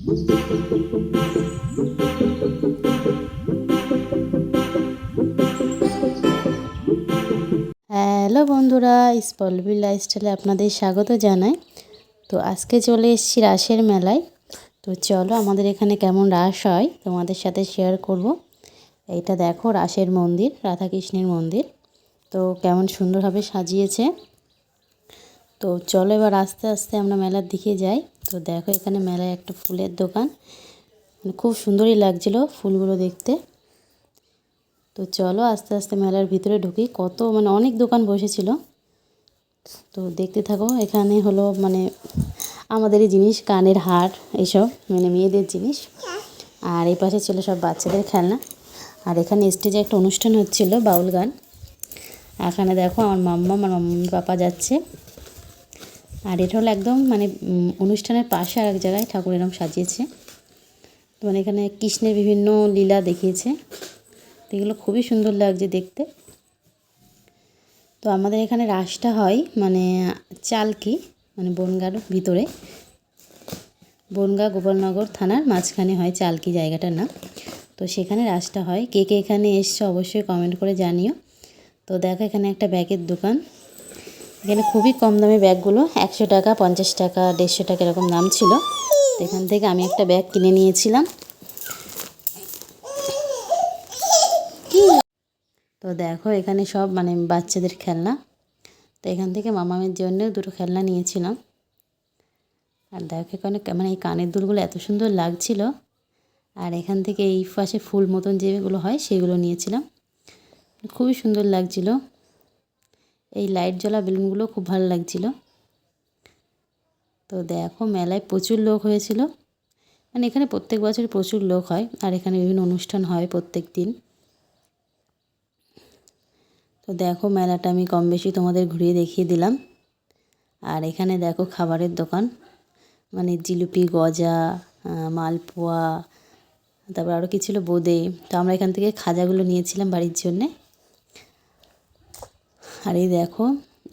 Hello বন্ধুরা, স্পলবি লাইফস্টাইলে আপনাদের স্বাগত জানাই। তো আজকে চলে এসেছি রাসের মেলায়। তো চলো আমাদের এখানে কেমন রাস হয় তোমাদের সাথে শেয়ার করব। এইটা দেখো রাসের মন্দির, রাধাকৃষ্ণের মন্দির। তো কেমন সুন্দরভাবে সাজিয়েছে। তো চলো এবার আস্তে আস্তে আমরা মেলার দিকে যাই। তো দেখো এখানে মেলায় একটা ফুলের দোকান, খুব সুন্দরই লাগছিল ফুলগুলো দেখতে। তো চলো আস্তে আস্তে মেলার ভিতরে ঢুকি। কত অনেক দোকান বসেছিল। তো দেখতে থাকো। এখানে হলো আমাদেরই জিনিস, কানের হার, এইসব মেয়েদের জিনিস। আর এই পাশে ছিল সব বাচ্চাদের খেলনা। আর এখানে স্টেজে একটা অনুষ্ঠান হচ্ছিল, বাউল গান। এখানে দেখো আমার মাম্মি পাপা যাচ্ছে। আর এটা হলো একদম অনুষ্ঠানের পাশে আর এক জায়গায় ঠাকুর এরকম সাজিয়েছে। তো এখানে কৃষ্ণের বিভিন্ন লীলা দেখিয়েছে। তো এগুলো খুবই সুন্দর লাগছে দেখতে। তো আমাদের এখানে রাসটা হয় চালকি, বনগাঁর ভিতরে, বনগাঁ গোপালনগর থানার মাঝখানে হয় চালকি জায়গাটার নাম। তো সেখানে রাসটা হয়। কে কে এখানে এসছে অবশ্যই কমেন্ট করে জানিও। তো দেখো এখানে একটা ব্যাগের দোকান। এখানে খুবই কম দামে ব্যাগগুলো, 100 টাকা, 50 টাকা, 150 টাকা এরকম দাম ছিল। তো এখান থেকে আমি একটা ব্যাগ কিনে নিয়েছিলাম। তো দেখো এখানে সব বাচ্চাদের খেলনা। তো এখান থেকে মামামের জন্য দুটো খেলনা নিয়েছিলাম। আর দেখো এখানে এই কানের দুলগুলো এত সুন্দর লাগছিল। আর এখান থেকে এই পাশে ফুল মতন যেগুলো হয় সেগুলো নিয়েছিলাম, খুবই সুন্দর লাগছিল। এই লাইট জ্বলা বেলুনগুলো খুব ভালো লাগছিল। তো দেখো মেলায় প্রচুর লোক হয়েছিল। এখানে প্রত্যেক বছর প্রচুর লোক হয়। আর এখানে বিভিন্ন অনুষ্ঠান হয় প্রত্যেক দিন। তো দেখো মেলাটা আমি কম বেশি তোমাদের ঘুরিয়ে দেখিয়ে দিলাম। আর এখানে দেখো খাবারের দোকান, জিলিপি, গজা, মালপোয়া, তারপর আরও কি ছিল, বোঁদে। তো আমরা এখান থেকে খাজাগুলো নিয়েছিলাম বাড়ির জন্যে। আর এই দেখো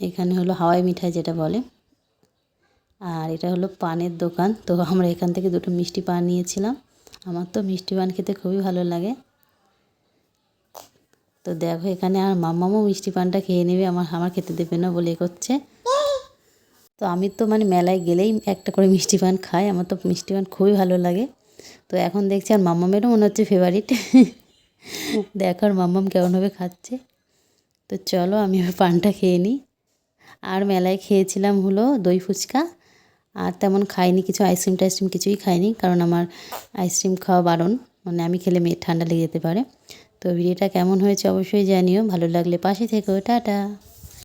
এখানে হলো হাওয়াই মিঠাই যেটা বলে। আর এটা হলো পানের দোকান। তো আমরা এখান থেকে দুটো মিষ্টি পান নিয়েছিলাম। আমার তো মিষ্টি পান খেতে খুবই ভালো লাগে। তো দেখো এখানে আর মাম্মামও মিষ্টি পানটা খেয়ে নেবে, আমার খেতে দেবে না বলে করছে। তো আমি তো মেলায় গেলেই একটা করে মিষ্টি পান খাই। আমার তো মিষ্টি পান খুবই ভালো লাগে। তো এখন দেখছি আর মাম্মামেরও মনে হচ্ছে ফেভারিট। দেখো আর মাম্মাম কেমনভাবে খাচ্ছে। তো চলো আমি পানটা খেয়ে নিই। আর মেলায় খেয়েছিলাম হলো দই ফুচকা। আর তেমন খাইনি কিছু, আইসক্রিম টাইসক্রিম কিছুই খাইনি, কারণ আমার আইসক্রিম খাওয়া বারণ। আমি খেলে মেয়ের ঠান্ডা লেগে যেতে পারে। তো ভিডিওটা কেমন হয়েছে অবশ্যই জানিও। ভালো লাগলে পাশে থেকো। টাটা।